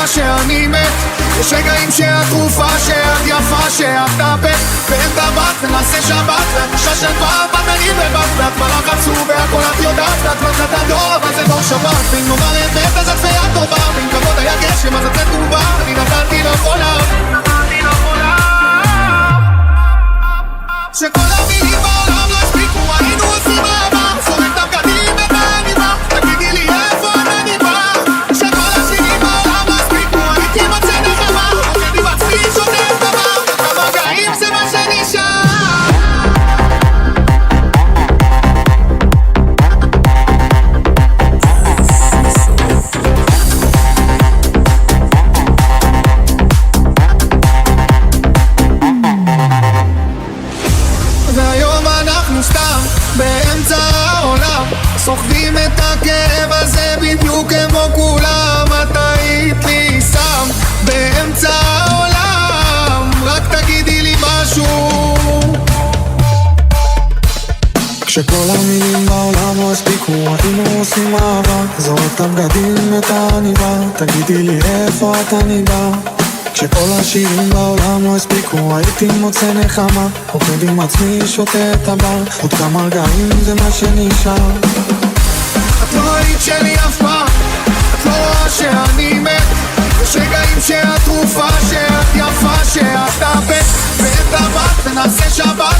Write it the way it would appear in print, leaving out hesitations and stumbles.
שאני מת. יש רגעים שהתרופה שאת יפה שאת טפת ואין טבעת ונעשה שבת והתחושה של פעם בת אני בבת ואת מלאך עצוב והכל את יודעת ואת לא קצת הדור אבל זה דור שבת ואם נאמר אמת אז את פייה טובה ואם כבוד היה גשם אז את נתובה אני נתתי לך עולם שכל המילים בעולם לא הספיקו היינו עושים אהבה שורק את הבגדים ואת העניבה תגידי לי איפה את עניבה שכל השירים בעולם לא הספיקו הייתי מוצא נחמה עובד עם עצמי שוטף דבר כמה גאים זה מה שנשאר והיום אנחנו סתם באמצע העולם סוחבים את הכאב הזה בדיוק כמו כולם את היית לי סם באמצע העולם רק תגידי לי משהו כשכל המילים בעולם לא הספיקו היינו עושים אהבה זורק את הבגדים את העניבה תגידי לי איפה את עניבה כשכל השירים בעולם לא הספיקו הייתי מוצא נחמה עובד עם עצמי שותה את הבר עוד כמה רגעים זה מה שנשאר את לא היית שלי אף פעם את לא רואה שאני מת יש רגעים שהתרופה שאת יפה שאת טפת ואין טבעת ונעשה שבת